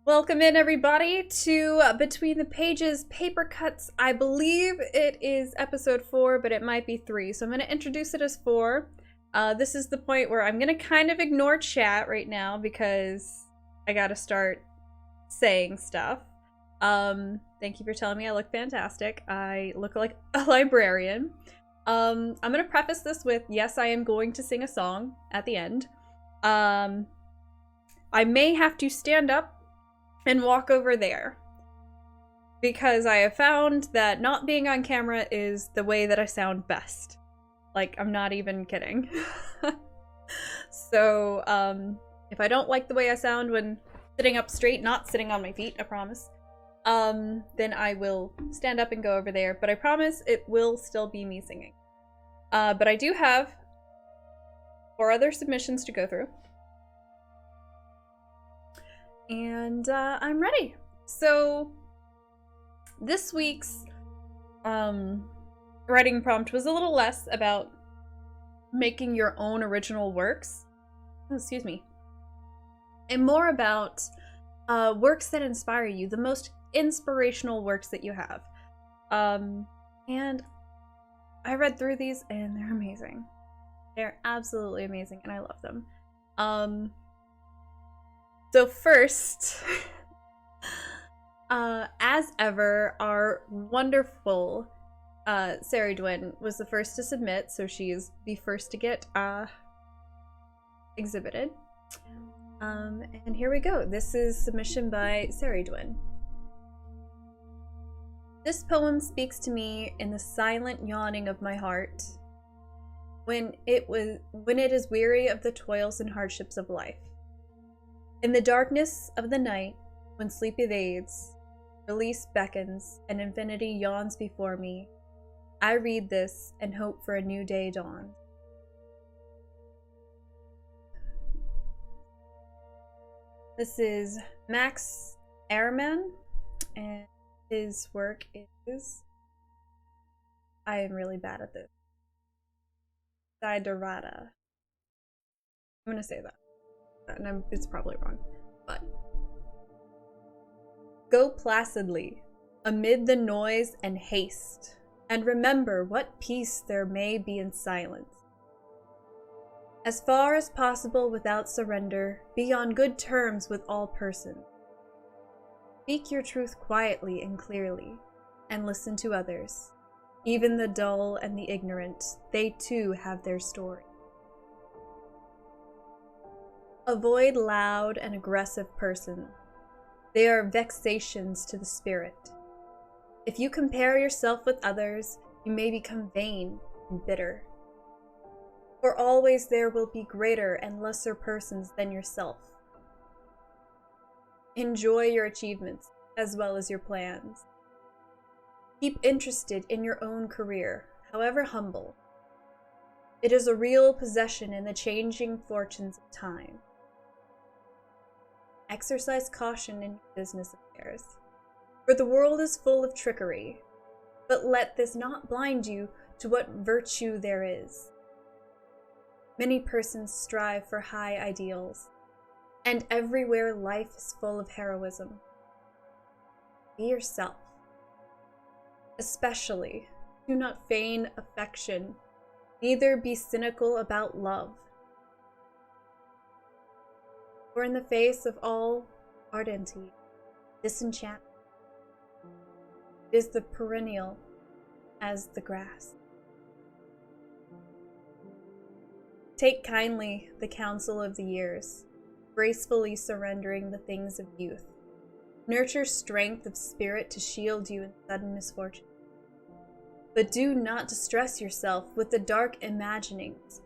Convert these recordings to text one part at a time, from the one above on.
Welcome in, everybody, to Between the Pages Paper Cuts. I believe it is episode 4, but it might be 3, so I'm going to introduce it as 4. This is the point where I'm going to kind of ignore chat right now because I got to start saying stuff. Thank you for telling me I look fantastic. I look like a librarian. I'm going to preface this with, yes, I am going to sing a song at the end. I may have to stand up and walk over there because I have found that not being on camera is the way that I sound best. Like, I'm not even kidding. So, if I don't like the way I sound when sitting up straight, not sitting on my feet, I promise, then I will stand up and go over there. But I promise it will still be me singing. But I do have 4 other submissions to go through. And I'm ready. So this week's writing prompt was a little less about making your own original works, excuse me, and more about works that inspire you, the most inspirational works that you have. And I read through these and they're amazing. They're absolutely amazing and I love them. So first, as ever, our wonderful Sarah Dwin was the first to submit, so she is the first to get exhibited. And here we go. This is submission by Sarah Dwin. This poem speaks to me in the silent yawning of my heart, when it is weary of the toils and hardships of life. In the darkness of the night, when sleep evades, release beckons, and infinity yawns before me, I read this and hope for a new day dawn. This is Max Ehrmann, and his work is... I am really bad at this. Siddhartha. I'm gonna say that. And it's probably wrong, but go placidly amid the noise and haste, and remember what peace there may be in silence. As far as possible without surrender, be on good terms with all persons. Speak your truth quietly and clearly, and listen to others, even the dull and the ignorant. They too have their story. Avoid loud and aggressive persons. They are vexations to the spirit. If you compare yourself with others, you may become vain and bitter. For always there will be greater and lesser persons than yourself. Enjoy your achievements as well as your plans. Keep interested in your own career, however humble. It is a real possession in the changing fortunes of time. Exercise caution in your business affairs, for the world is full of trickery, but let this not blind you to what virtue there is. Many persons strive for high ideals, and everywhere life is full of heroism. Be yourself. Especially, do not feign affection, neither be cynical about love. For in the face of all ardentity, disenchantment is the perennial as the grass. Take kindly the counsel of the years, gracefully surrendering the things of youth. Nurture strength of spirit to shield you in sudden misfortune. But do not distress yourself with the dark imaginings.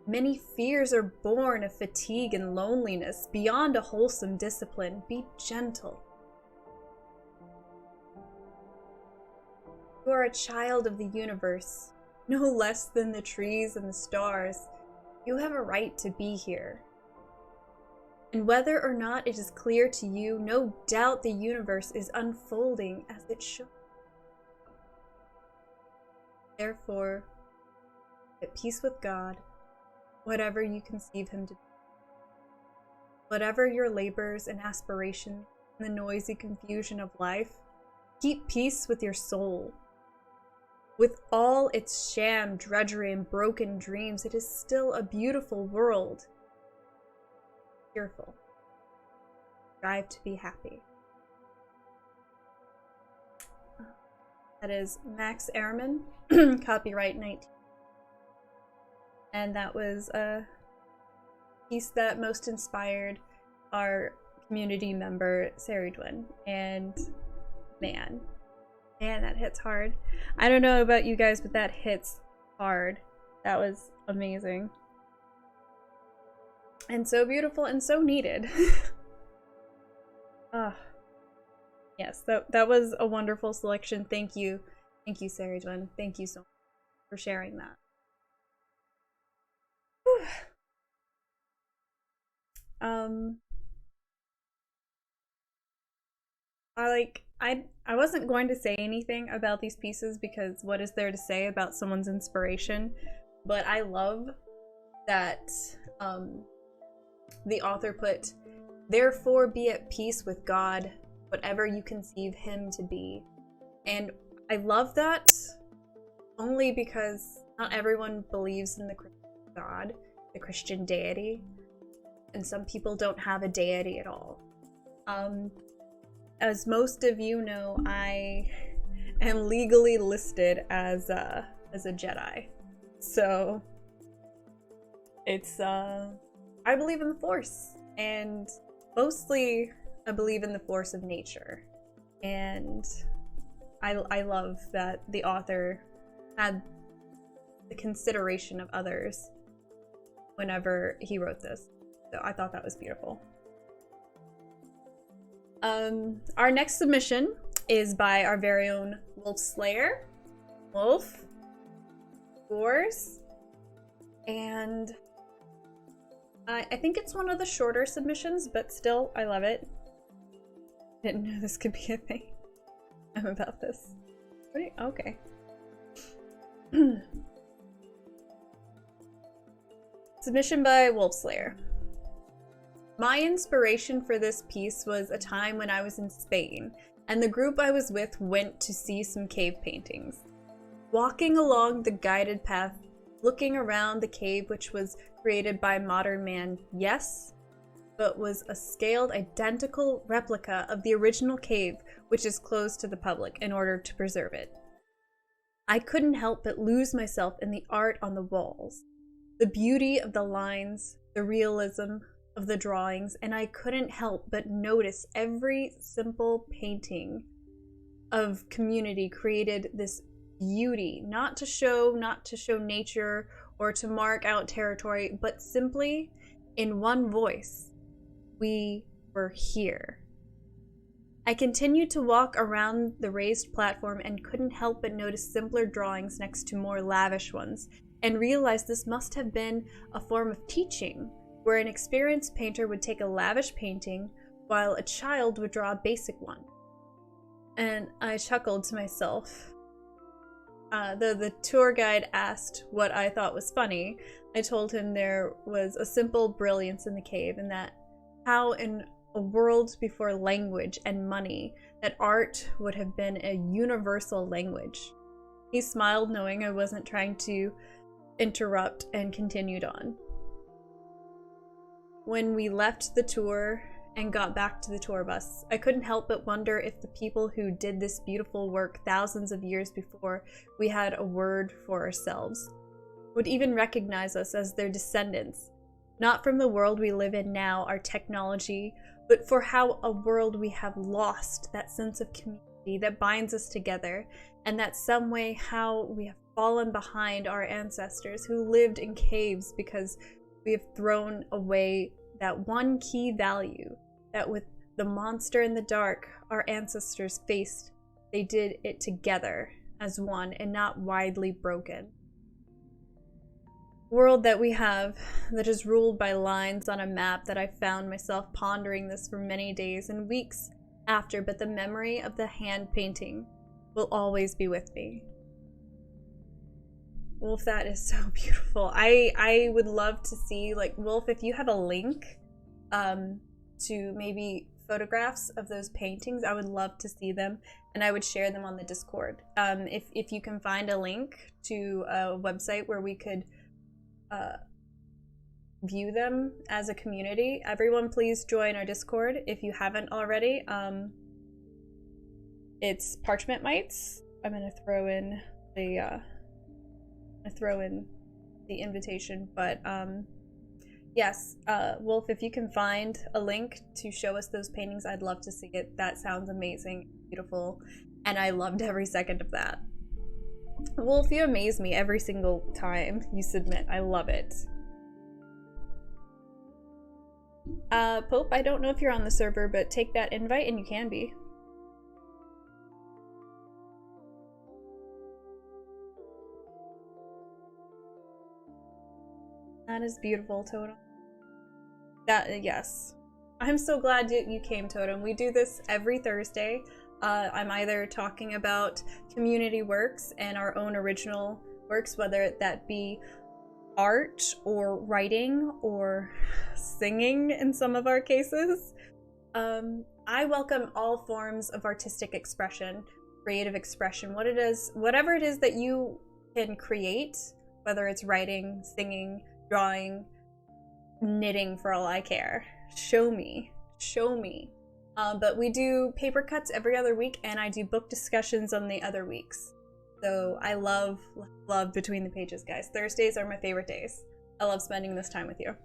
Many fears are born of fatigue and loneliness beyond a wholesome discipline. Be gentle. You are a child of the universe, no less than the trees and the stars. You have a right to be here. And whether or not it is clear to you, no doubt the universe is unfolding as it should. Therefore, at peace with God, whatever you conceive him to be. Whatever your labors and aspirations, in the noisy confusion of life, keep peace with your soul. With all its sham, drudgery, and broken dreams, it is still a beautiful world. Cheerful. Strive to be happy. That is Max Ehrman, copyright 19. And that was a piece that most inspired our community member, Saridwin. And man, that hits hard. I don't know about you guys, but that hits hard. That was amazing. And so beautiful and so needed. Yes, that was a wonderful selection. Thank you. Thank you, Saridwin. Thank you so much for sharing that. Whew. I wasn't going to say anything about these pieces because what is there to say about someone's inspiration? But I love that the author put, "Therefore be at peace with God, whatever you conceive him to be." And I love that only because not everyone believes in the Christian God, the Christian deity, and some people don't have a deity at all. As most of you know, I am legally listed as a Jedi. So it's I believe in the Force, and mostly I believe in the force of nature. And I love that the author had the consideration of others whenever he wrote this. So I thought that was beautiful. Our next submission is by our very own Wolf Slayer. Wolf. Yours. And I think it's one of the shorter submissions, but still, I love it. Didn't know this could be a thing. I'm about this. Okay. Submission by Wolf Slayer. My inspiration for this piece was a time when I was in Spain, and the group I was with went to see some cave paintings. Walking along the guided path, looking around the cave, which was created by modern man, yes, but was a scaled, identical replica of the original cave, which is closed to the public in order to preserve it. I couldn't help but lose myself in the art on the walls, the beauty of the lines, the realism of the drawings, and I couldn't help but notice every simple painting of community created this beauty, not to show nature or to mark out territory, but simply in one voice, we were here. I continued to walk around the raised platform and couldn't help but notice simpler drawings next to more lavish ones, and realized this must have been a form of teaching, where an experienced painter would take a lavish painting while a child would draw a basic one. And I chuckled to myself. The tour guide asked what I thought was funny. I told him there was a simple brilliance in the cave, and that how in a world before language and money, that art would have been a universal language. He smiled, knowing I wasn't trying to interrupt, and continued on. When we left the tour and got back to the tour bus, I couldn't help but wonder if the people who did this beautiful work thousands of years before we had a word for ourselves would even recognize us as their descendants, not from the world we live in now, our technology, but for how a world we have lost that sense of community that binds us together, and that some way how we have fallen behind our ancestors who lived in caves because we have thrown away that one key value that with the monster in the dark our ancestors faced, they did it together as one and not widely broken. World that we have that is ruled by lines on a map that I found myself pondering this for many days and weeks after, but the memory of the hand painting will always be with me. Wolf, that is so beautiful. I would love to see, like, Wolf, if you have a link to maybe photographs of those paintings, I would love to see them, and I would share them on the Discord. If you can find a link to a website where we could view them as a community, everyone please join our Discord if you haven't already. It's Parchment Mites. I'm gonna throw in the invitation, but yes, Wolf, if you can find a link to show us those paintings, I'd love to see it. That sounds amazing, beautiful, and I loved every second of that. Wolf, you amaze me every single time you submit. I love it. Pope, I don't know if you're on the server, but take that invite and you can be. That is beautiful, Totem. Yes. I'm so glad you came, Totem. We do this every Thursday. I'm either talking about community works and our own original works, whether that be art or writing or singing in some of our cases. I welcome all forms of artistic expression, creative expression, whatever it is that you can create, whether it's writing, singing, drawing, knitting, for all I care. Show me. But we do paper cuts every other week, and I do book discussions on the other weeks. So I love Between the Pages, guys. Thursdays are my favorite days. I love spending this time with you.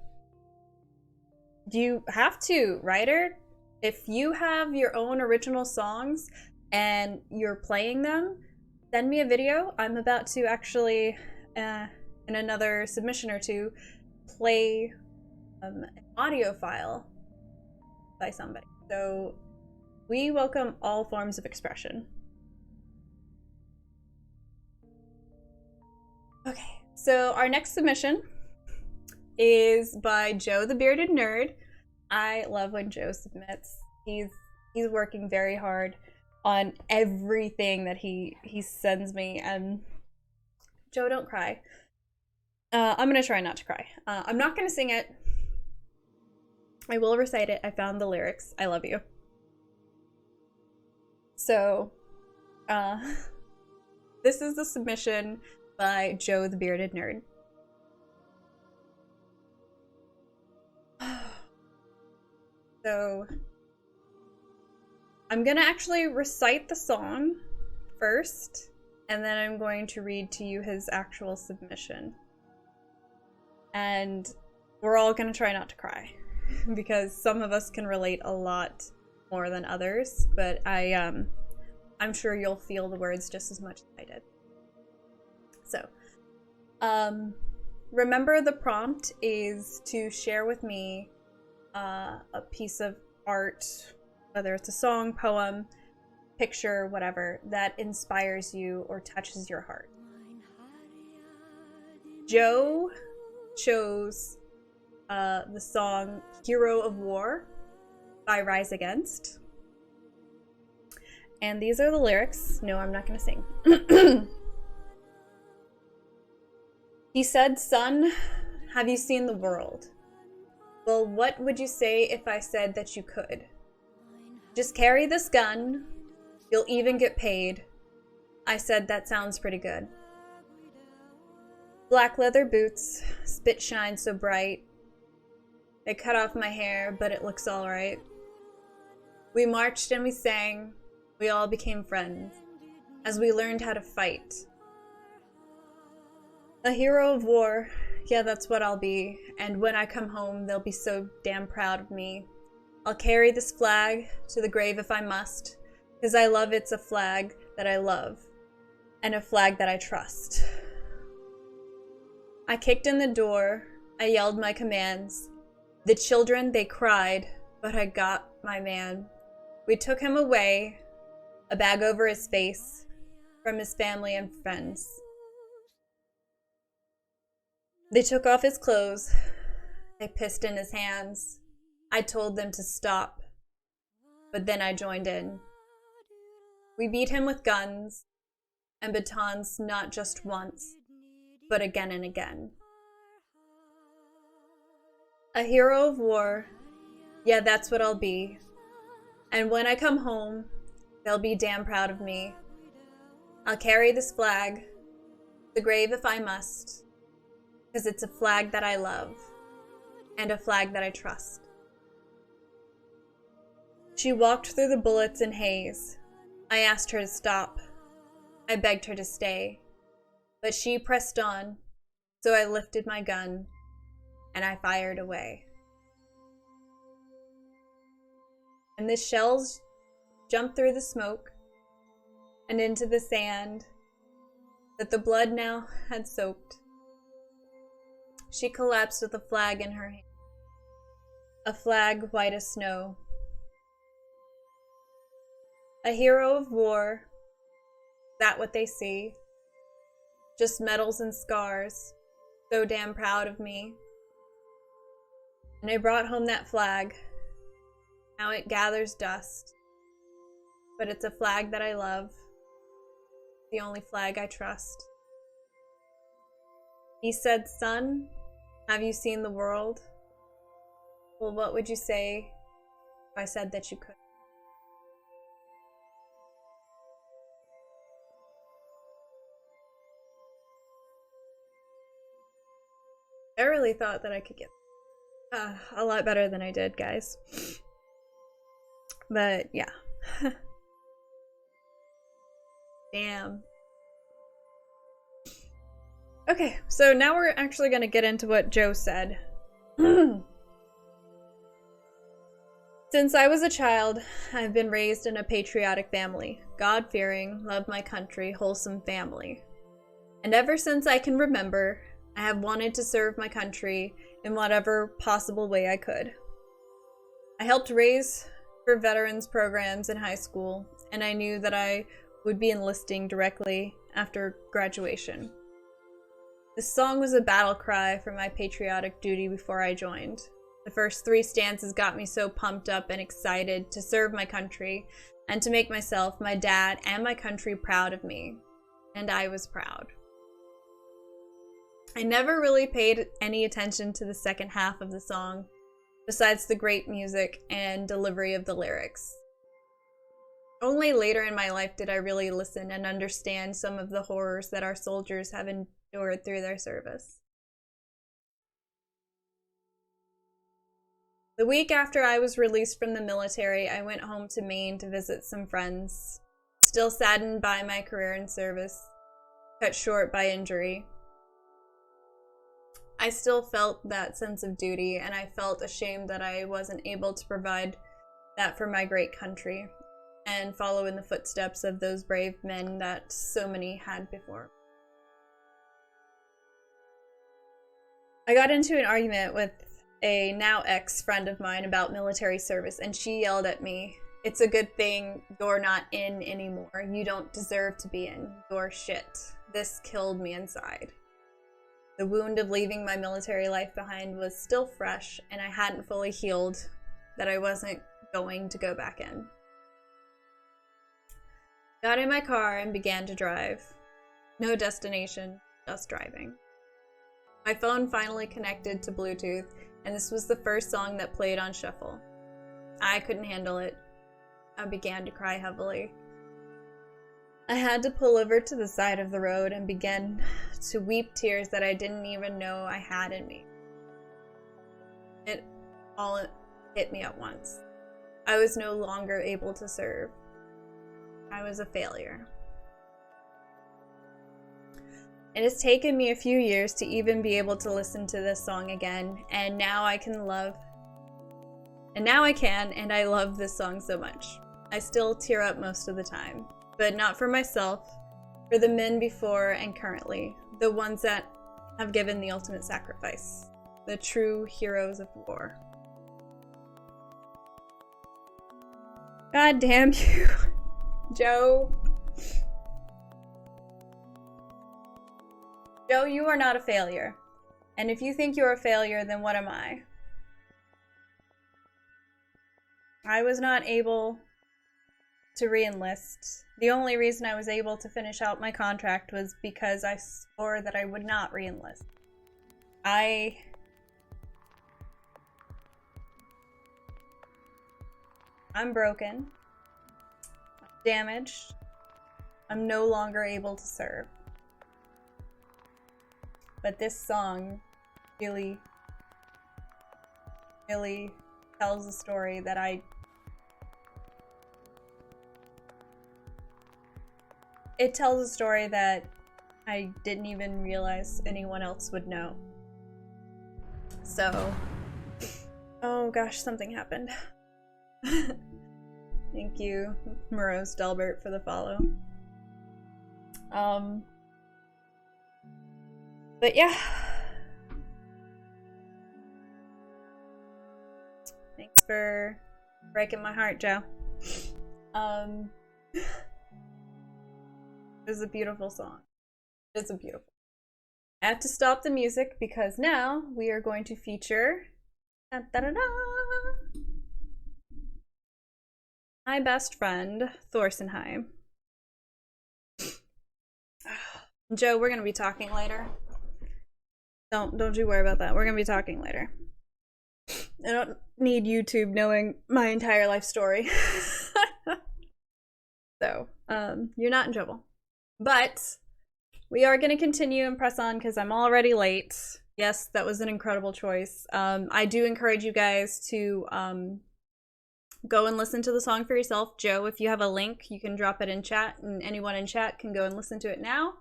You have to, writer. If you have your own original songs and you're playing them, send me a video. I'm about to actually, in another submission or two, play an audio file by somebody. So we welcome all forms of expression. Okay, so our next submission is by Joe the Bearded Nerd. I love when Joe submits. He's working very hard on everything that he sends me, and Joe, don't cry. I'm gonna try not to cry. I'm not gonna sing it. I will recite it. I found the lyrics. I love you. So, this is the submission by Joe the Bearded Nerd. So, I'm gonna actually recite the song first, and then I'm going to read to you his actual submission. And we're all gonna try not to cry, because some of us can relate a lot more than others, but I'm sure you'll feel the words just as much as I did. So, remember, the prompt is to share with me a piece of art, whether it's a song, poem, picture, whatever, that inspires you or touches your heart. Joe chose the song Hero of War by Rise Against. And these are the lyrics. No, I'm not going to sing. He said, "Son, have you seen the world? Well, what would you say if I said that you could? Just carry this gun. You'll even get paid." I said, "That sounds pretty good." Black leather boots, spit shine so bright. They cut off my hair, but it looks alright. We marched and we sang. We all became friends as we learned how to fight. A hero of war, yeah, that's what I'll be. And when I come home, they'll be so damn proud of me. I'll carry this flag to the grave if I must, because I love it's a flag that I love, and a flag that I trust. I kicked in the door, I yelled my commands. The children, they cried, but I got my man. We took him away, a bag over his face, from his family and friends. They took off his clothes, they pissed in his hands. I told them to stop, but then I joined in. We beat him with guns and batons, not just once, but again and again. A hero of war, yeah, that's what I'll be. And when I come home, they'll be damn proud of me. I'll carry this flag to the grave if I must, because it's a flag that I love and a flag that I trust. She walked through the bullets and haze. I asked her to stop. I begged her to stay, but she pressed on, so I lifted my gun and I fired away. And the shells jumped through the smoke and into the sand that the blood now had soaked. She collapsed with a flag in her hand, a flag white as snow. A hero of war, is that what they see? Just medals and scars, so damn proud of me. And I brought home that flag. Now it gathers dust, but it's a flag that I love, the only flag I trust. He said, "Son, have you seen the world?" Well, what would you say if I said that you could? I really thought that I could get a lot better than I did, guys. But yeah. Damn. Okay, so now we're actually going to get into what Joe said. Since I was a child, I've been raised in a patriotic family, God-fearing, love my country, wholesome family. And ever since I can remember, I have wanted to serve my country in whatever possible way I could. I helped raise for veterans programs in high school, and I knew that I would be enlisting directly after graduation. This song was a battle cry for my patriotic duty before I joined. The first 3 stanzas got me so pumped up and excited to serve my country and to make myself, my dad, and my country proud of me. And I was proud. I never really paid any attention to the second half of the song, besides the great music and delivery of the lyrics. Only later in my life did I really listen and understand some of the horrors that our soldiers have endured through their service. The week after I was released from the military, I went home to Maine to visit some friends, still saddened by my career in service, cut short by injury. I still felt that sense of duty, and I felt ashamed that I wasn't able to provide that for my great country and follow in the footsteps of those brave men that so many had before. I got into an argument with a now ex-friend of mine about military service, and she yelled at me, "It's a good thing you're not in anymore. You don't deserve to be in. You're shit." This killed me inside. The wound of leaving my military life behind was still fresh, and I hadn't fully healed that I wasn't going to go back in. Got in my car and began to drive. No destination, just driving. My phone finally connected to Bluetooth, and this was the first song that played on shuffle. I couldn't handle it. I began to cry heavily. I had to pull over to the side of the road and began to weep tears that I didn't even know I had in me. It all hit me at once. I was no longer able to serve. I was a failure. It has taken me a few years to even be able to listen to this song again, and now I can, and I love this song so much. I still tear up most of the time, but not for myself, for the men before and currently, the ones that have given the ultimate sacrifice, the true heroes of war. God damn you, Joe. Joe, you are not a failure. And if you think you're a failure, then what am I? I was not able to re-enlist. The only reason I was able to finish out my contract was because I swore that I would not re-enlist. I'm broken. I'm damaged. I'm no longer able to serve. But this song really, really tells a story that it tells a story that I didn't even realize anyone else would know. So, oh gosh, something happened. Thank you, Morose Delbert, for the follow. But yeah. Thanks for breaking my heart, Joe. It is a beautiful song. It's a beautiful. I have to stop the music because now we are going to feature my best friend, Thorsenheim. Joe, we're gonna be talking later. Don't you worry about that. We're gonna be talking later. I don't need YouTube knowing my entire life story. So, you're not in trouble. But we are gonna continue and press on because I'm already late. Yes, that was an incredible choice. I do encourage you guys to go and listen to the song for yourself. Joe, if you have a link, you can drop it in chat, and anyone in chat can go and listen to it now.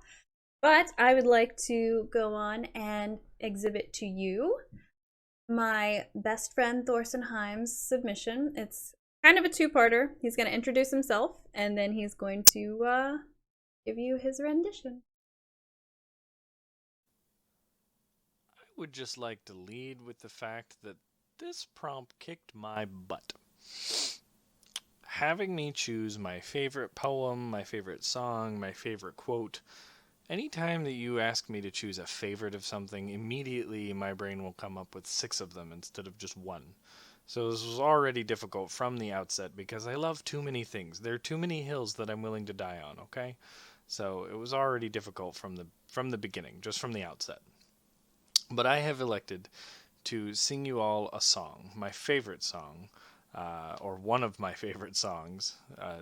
But I would like to go on and exhibit to you my best friend Thorsenheim's submission. It's kind of a two-parter. He's going to introduce himself, and then he's going to give you his rendition. I would just like to lead with the fact that this prompt kicked my butt. Having me choose my favorite poem, my favorite song, my favorite quote, anytime that you ask me to choose a favorite of something, immediately my brain will come up with 6 of them instead of just one. So this was already difficult from the outset because I love too many things. There are too many hills that I'm willing to die on, okay? So it was already difficult from the beginning, just from the outset. But I have elected to sing you all a song, my favorite song, or one of my favorite songs.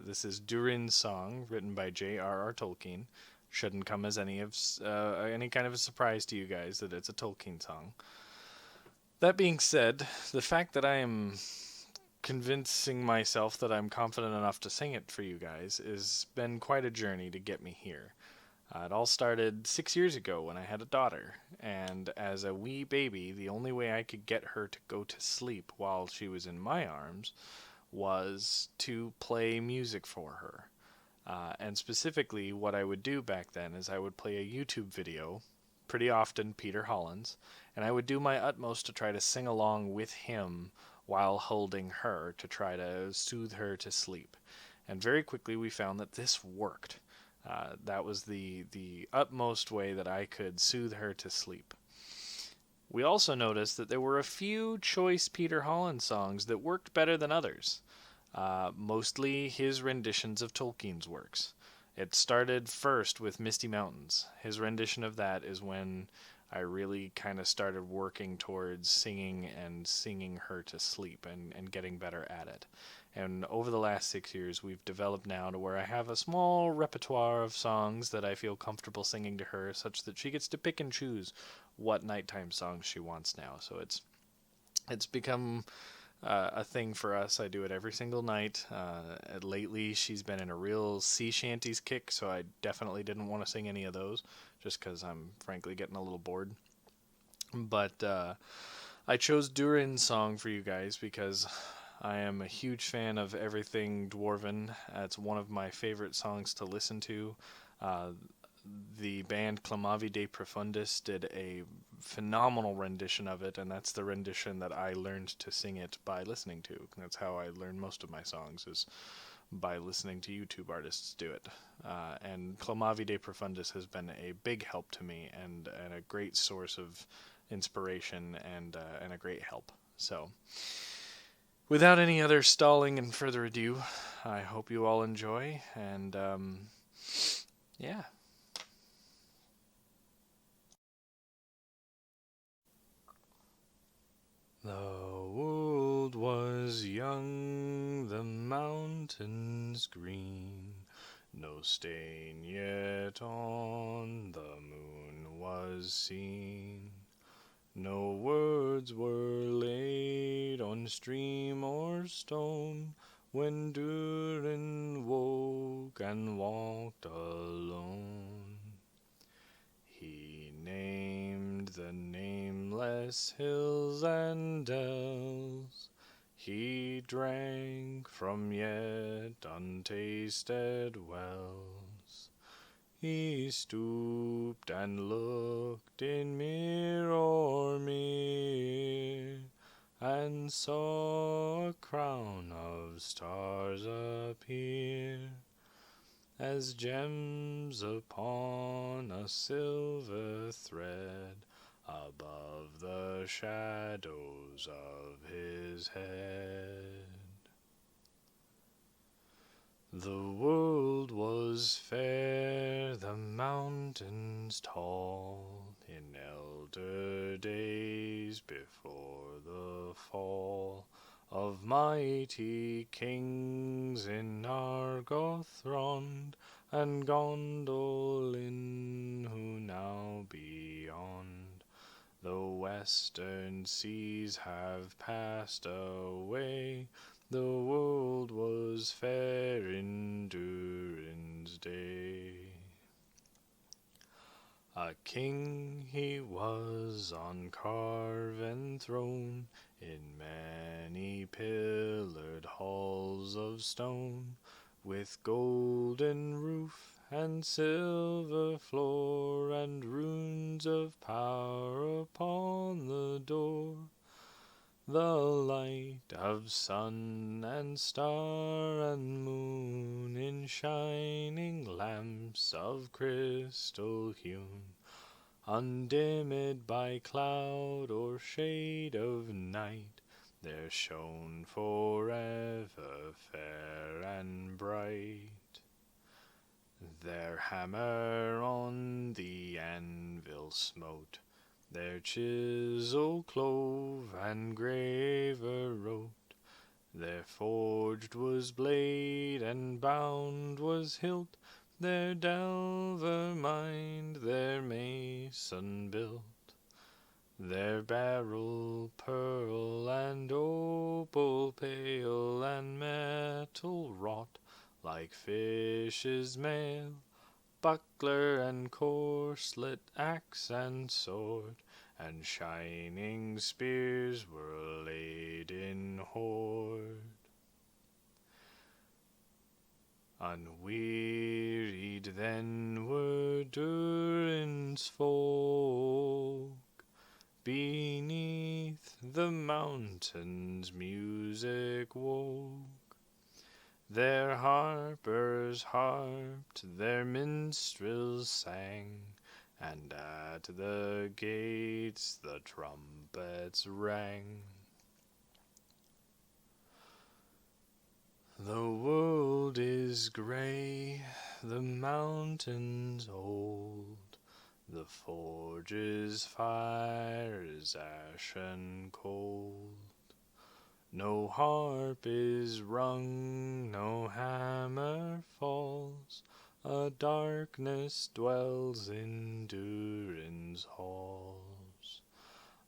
This is Durin's Song, written by J.R.R. Tolkien. Shouldn't come as any kind of a surprise to you guys that it's a Tolkien song. That being said, the fact that I am convincing myself that I'm confident enough to sing it for you guys has been quite a journey to get me here. It all started 6 years ago when I had a daughter, and as a wee baby, the only way I could get her to go to sleep while she was in my arms was to play music for her. And specifically, what I would do back then is I would play a YouTube video, pretty often Peter Hollins, and I would do my utmost to try to sing along with him while holding her to try to soothe her to sleep. And very quickly we found that this worked. That was the utmost way that I could soothe her to sleep. We also noticed that there were a few choice Peter Hollins songs that worked better than others. Mostly his renditions of Tolkien's works. It started first with Misty Mountains. His rendition of that is when I really kind of started working towards singing her to sleep and getting better at it. And over the last 6 years, we've developed now to where I have a small repertoire of songs that I feel comfortable singing to her, such that she gets to pick and choose what nighttime songs she wants now. So it's become a thing for us. I do it every single night. Lately, she's been in a real sea shanties kick, so I definitely didn't want to sing any of those, just because I'm frankly getting a little bored. But I chose Durin's Song for you guys because I am a huge fan of everything Dwarven. It's one of my favorite songs to listen to. The band Clamavi de Profundis did a phenomenal rendition of it, and that's the rendition that I learned to sing it by listening to. That's how I learn most of my songs, is by listening to YouTube artists do it. And Clamavi de Profundis has been a big help to me and a great source of inspiration and a great help. So, without any other stalling and further ado, I hope you all enjoy, and yeah. The world was young, the was green. No stain yet on the moon was seen. No words were laid on stream or stone when Durin woke and walked alone. He named the nameless hills and dells. He drank from yet untasted wells. He stooped and looked in mirror and saw a crown of stars appear as gems upon a silver thread above the shadows of his head. The world was fair, the mountains tall, in elder days before the fall of mighty kings in Nargothrond and Gondolin, who now beyond the western seas have passed away. The world was fair in Durin's day. A king he was on carven throne, in many pillared halls of stone, with golden roof and silver floor, and runes of power upon the door. The light of sun and star and moon in shining lamps of crystal hewn, undimmed by cloud or shade of night, there shone forever fair and bright. Their hammer on the anvil smote, their chisel clove and graver wrote, their forged was blade and bound was hilt, their delver mined, their mason built, their barrel pearl and opal pale, and metal wrought like fish's mail, buckler and corslet, axe and sword, and shining spears were laid in hoard. Unwearied then were Durin's folk, beneath the mountain's music woke. Their harpers harped, their minstrels sang, and at the gates the trumpets rang. The world is grey, the mountains old, the forge's fire is ashen cold. No harp is rung, no hammer falls, a darkness dwells in Durin's halls.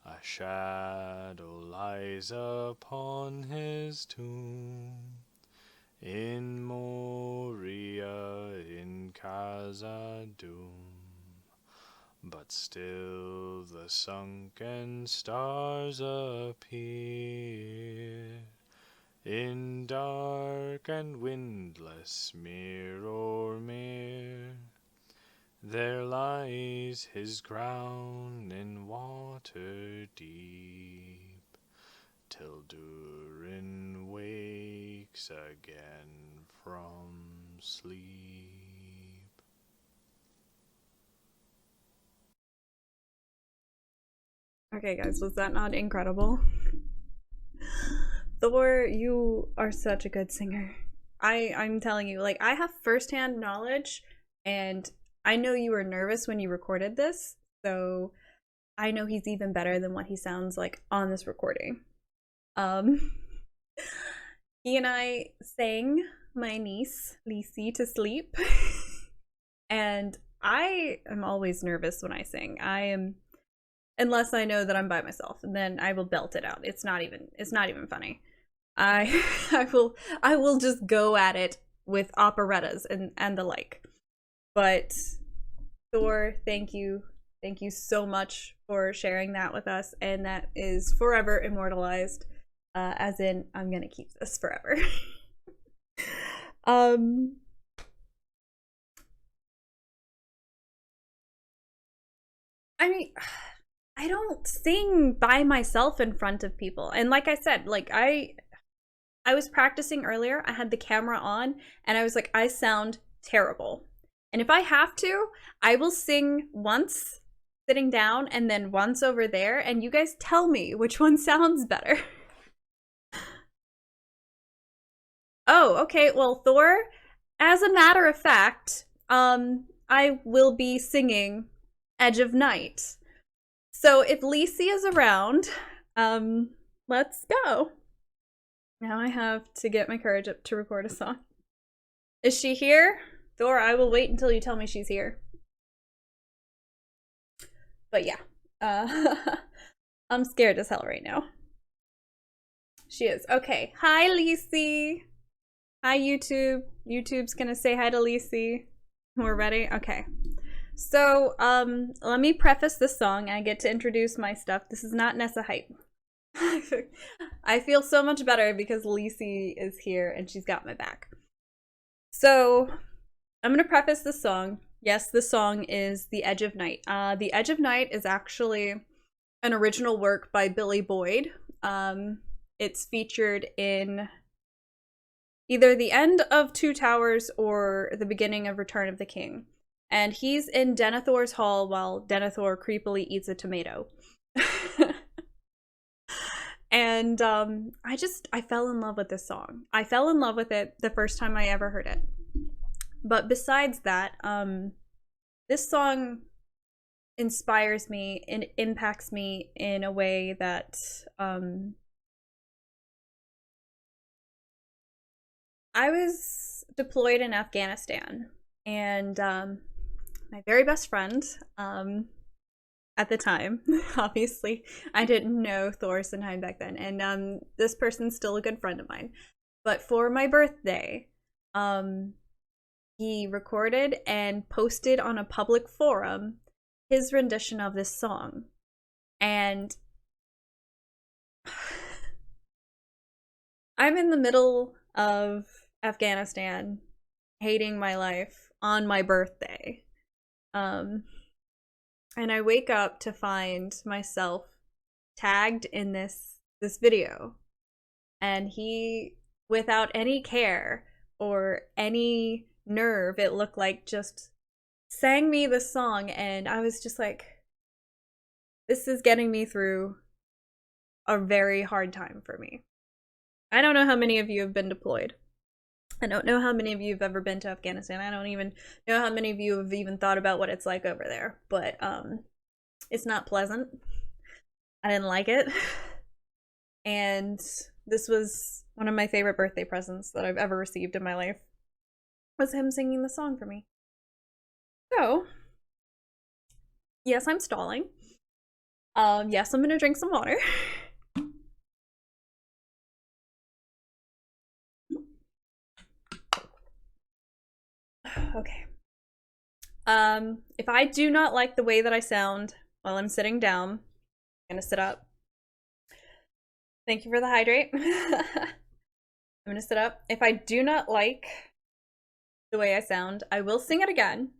A shadow lies upon his tomb, in Moria, in Khazad-dûm. But still the sunken stars appear, in dark and windless mirror. There lies his crown in water deep, till Durin wakes again from sleep. Okay, guys, was that not incredible? Thor, you are such a good singer. I'm telling you, like, I have firsthand knowledge, and I know you were nervous when you recorded this, so I know he's even better than what he sounds like on this recording. He and I sang my niece, Lisi, to sleep. And I am always nervous when I sing. I am, unless I know that I'm by myself, and then I will belt it out. It's not even funny. I I will just go at it with operettas and the like. But Thor, thank you. Thank you so much for sharing that with us, and that is forever immortalized. As in, I'm gonna keep this forever. I mean, I don't sing by myself in front of people. And like I said, like I was practicing earlier. I had the camera on and I was like, I sound terrible. And if I have to, I will sing once sitting down and then once over there, and you guys tell me which one sounds better. Oh, okay. Well, Thor, as a matter of fact, I will be singing Edge of Night. So if Lisi is around, let's go. Now I have to get my courage up to record a song. Is she here? Thor, I will wait until you tell me she's here. But yeah, I'm scared as hell right now. She is. Okay. Hi, Lisi. Hi, YouTube. YouTube's gonna say hi to Lisi. We're ready? Okay. So, let me preface this song. I get to introduce my stuff. This is not Nessa hype. I feel so much better because Lisi is here and she's got my back. So, I'm gonna preface this song. Yes, this song is The Edge of Night. The Edge of Night is actually an original work by Billy Boyd. It's featured in either the end of Two Towers or the beginning of Return of the King. And he's in Denethor's hall while Denethor creepily eats a tomato. And I fell in love with this song. I fell in love with it the first time I ever heard it. But besides that, this song inspires me and impacts me in a way that I was deployed in Afghanistan, and my very best friend at the time, obviously, I didn't know Thor Sundheim back then, and this person's still a good friend of mine. But for my birthday, he recorded and posted on a public forum his rendition of this song. And I'm in the middle of Afghanistan, hating my life on my birthday. And I wake up to find myself tagged in this video. And he, without any care or any nerve, it looked like, just sang me the song, and I was just like, this is getting me through a very hard time for me. I don't know how many of you have been deployed. I don't know how many of you have ever been to Afghanistan. I don't even know how many of you have even thought about what it's like over there, but it's not pleasant. I didn't like it. And this was one of my favorite birthday presents that I've ever received in my life, was him singing the song for me. So, yes, I'm stalling. Yes, I'm gonna drink some water. Okay. If I do not like the way that I sound while I'm sitting down, I'm gonna sit up. Thank you for the hydrate. I'm gonna sit up. If I do not like the way I sound, I will sing it again,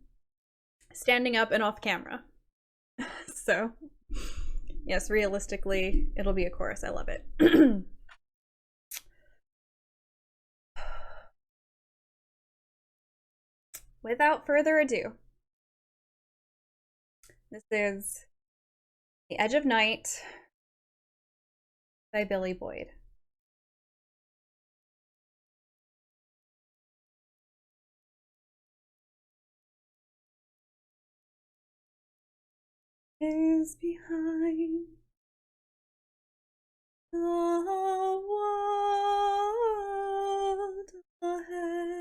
standing up and off camera. So, yes, realistically, it'll be a chorus. I love it. Without further ado, this is The Edge of Night by Billy Boyd. Is behind the world ahead.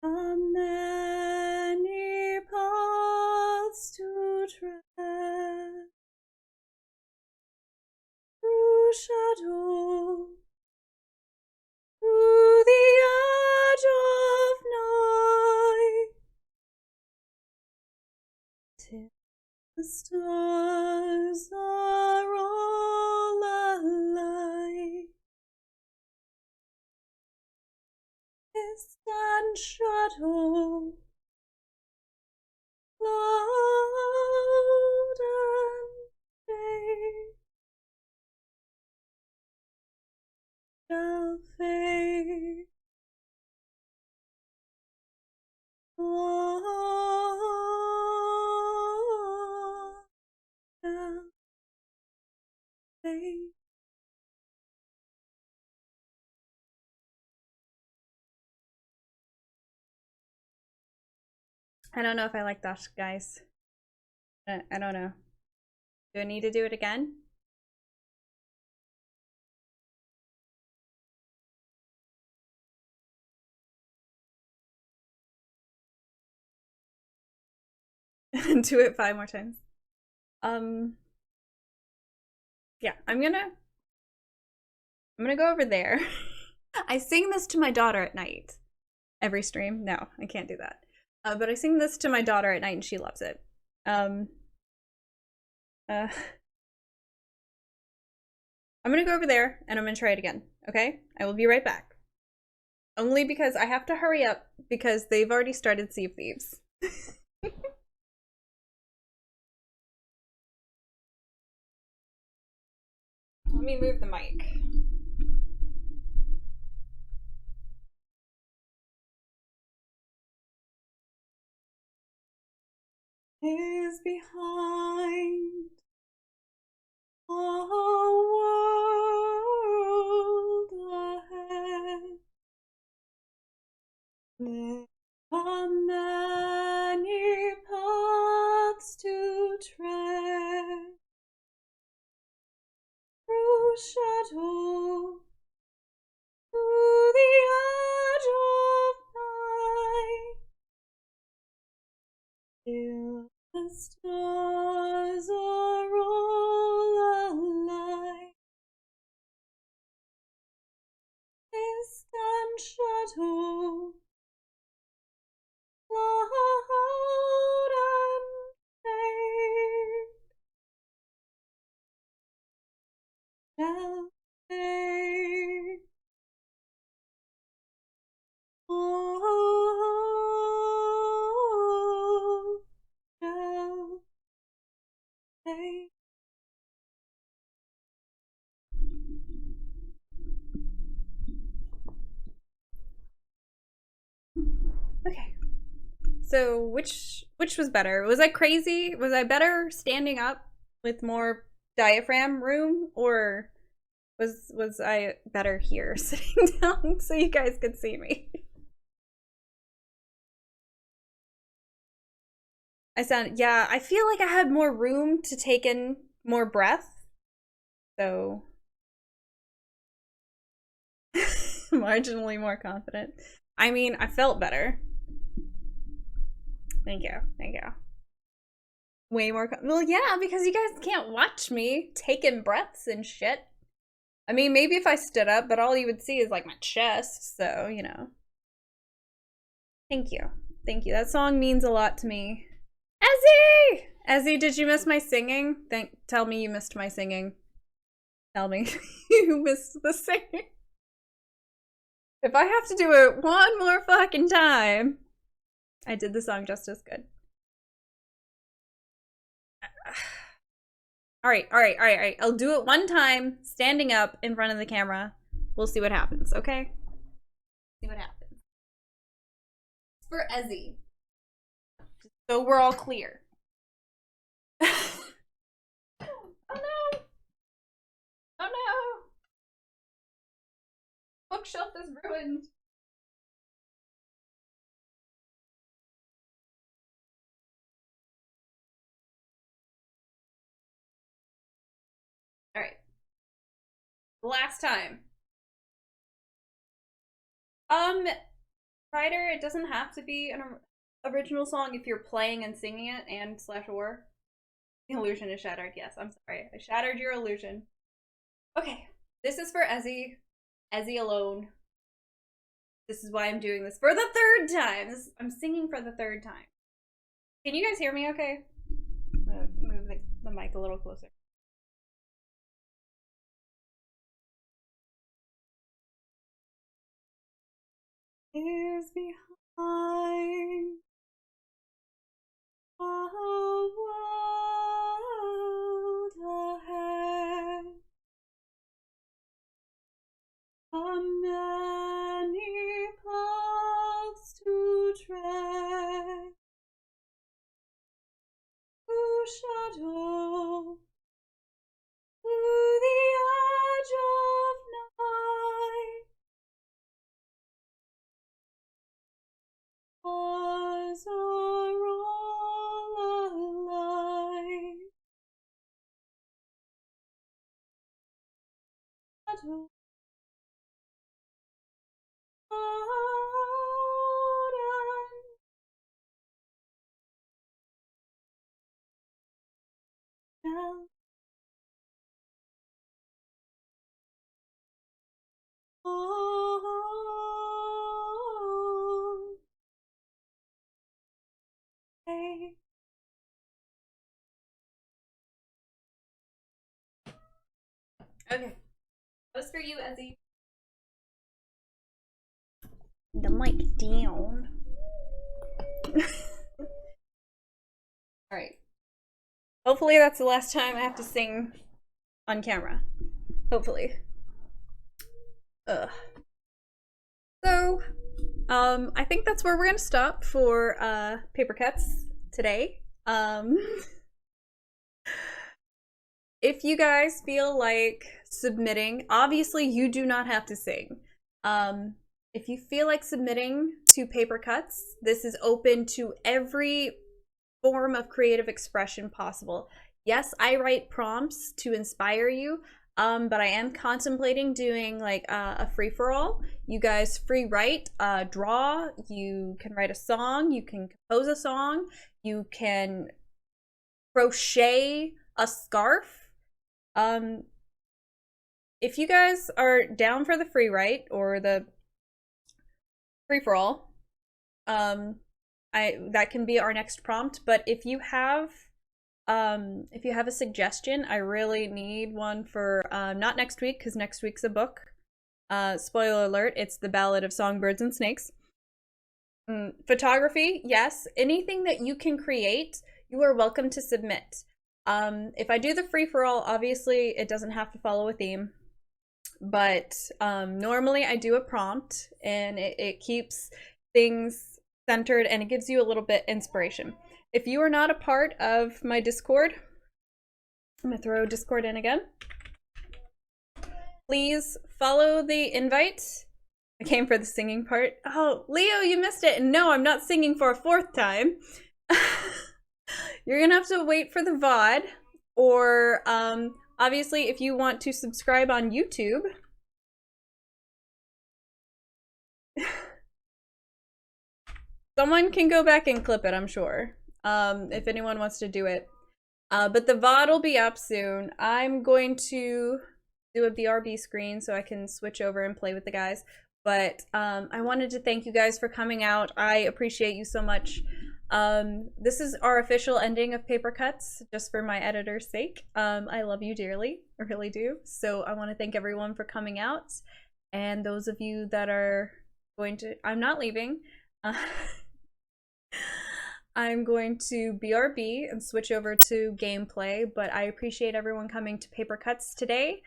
many paths to tread, through shadow, through the edge of night, till the stars are all alight. Mist and shadow, cloud and day, shall fade. All shall fade. I don't know if I like that, guys. I don't know. Do I need to do it again? Do it 5 more times. Yeah, I'm gonna go over there. I sing this to my daughter at night. Every stream? No, I can't do that. But I sing this to my daughter at night and she loves it. I'm gonna go over there and I'm gonna try it again, okay? I will be right back. Only because I have to hurry up because they've already started Sea of Thieves. Let me move the mic. Is behind a world ahead. There are many paths to tread, through shadow, through the edge of night, till the stars are all alight. Mist and shadow, cloud and shade, shall fade. All shall fade. Okay. So which was better? Was I crazy? Was I better standing up with more diaphragm room, or was I better here sitting down so you guys could see me? Yeah, I feel like I had more room to take in more breath. So marginally more confident. I mean, I felt better. Thank you. Thank you. Way more. Well, yeah, because you guys can't watch me taking breaths and shit. I mean, maybe if I stood up, but all you would see is like my chest. So, you know. Thank you. Thank you. That song means a lot to me. Ezzy! Ezzy, did you miss my singing? Tell me you missed my singing. Tell me you missed the singing. If I have to do it one more fucking time, I did the song just as good. All right. I'll do it one time, standing up in front of the camera. We'll see what happens, okay? See what happens. It's for Ezzy. So we're all clear. Oh no! Oh no! Bookshelf is ruined. All right. Last time. Writer, it doesn't have to be an original song if you're playing and singing it and /or. The illusion is shattered. Yes, I'm sorry. I shattered your illusion. Okay, this is for Ezzy. Ezzy alone. This is why I'm doing this for the third time. I'm singing for the third time. Can you guys hear me okay? I'm gonna move the mic a little closer. Is behind a world ahead, many paths to tread, through shadow, through the edge of night. Stars are all alike. Shadow, out and down. Oh, hey. Okay, that was for you, Ezzy. The mic down. Alright. Hopefully that's the last time I have to sing on camera. Hopefully. Ugh. So, I think that's where we're gonna stop for Paper Cuts today. If you guys feel like submitting, obviously you do not have to sing. If you feel like submitting to Paper Cuts, this is open to every form of creative expression possible. Yes, I write prompts to inspire you, but I am contemplating doing like a free-for-all. You guys free write, draw, you can write a song, you can compose a song, you can crochet a scarf. If you guys are down for the free write or the free-for-all, that can be our next prompt. But if you have a suggestion, I really need one for not next week, because next week's a book. Spoiler alert, it's The Ballad of Songbirds and Snakes. Photography, yes. Anything that you can create, you are welcome to submit. If I do the free-for-all, obviously it doesn't have to follow a theme. But normally I do a prompt, and it keeps things centered, and it gives you a little bit inspiration. If you are not a part of my Discord, I'm gonna throw Discord in again. Please follow the invite. I came for the singing part. Oh, Leo, you missed it. And no, I'm not singing for a fourth time. You're gonna have to wait for the VOD, or obviously if you want to subscribe on YouTube. Someone can go back and clip it, I'm sure, if anyone wants to do it. But the VOD will be up soon. I'm going to do a BRB screen so I can switch over and play with the guys. But I wanted to thank you guys for coming out. I appreciate you so much. This is our official ending of Paper Cuts, just for my editor's sake. I love you dearly, I really do. So I want to thank everyone for coming out. And those of you that are going to, I'm not leaving. I'm going to BRB and switch over to gameplay, but I appreciate everyone coming to Paper Cuts today.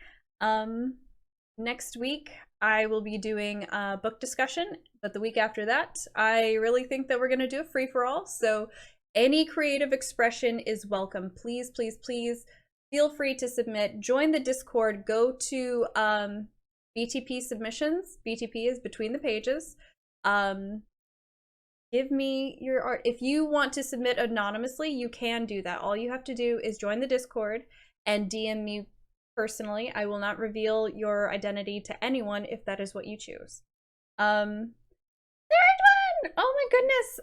Next week, I will be doing a book discussion, but the week after that, I really think that we're going to do a free-for-all, so any creative expression is welcome. Please, please, please feel free to submit. Join the Discord. Go to BTP submissions. BTP is between the pages. Give me your art. If you want to submit anonymously, you can do that. All you have to do is join the Discord and DM me personally. I will not reveal your identity to anyone if that is what you choose. Third one! Oh my goodness.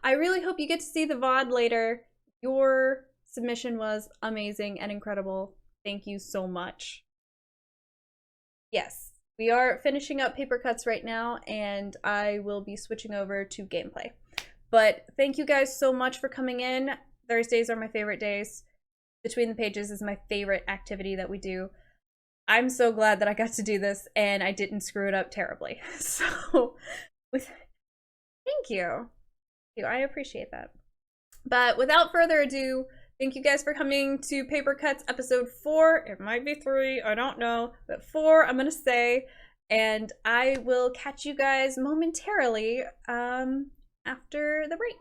I really hope you get to see the VOD later. Your submission was amazing and incredible. Thank you so much. Yes, we are finishing up paper cuts right now, and I will be switching over to gameplay. But thank you guys so much for coming in. Thursdays are my favorite days. Between the Pages is my favorite activity that we do. I'm so glad that I got to do this and I didn't screw it up terribly. So, thank you. I appreciate that. But without further ado, thank you guys for coming to Paper Cuts episode 4. It might be 3, I don't know, but 4 I'm gonna say. And I will catch you guys momentarily after the break.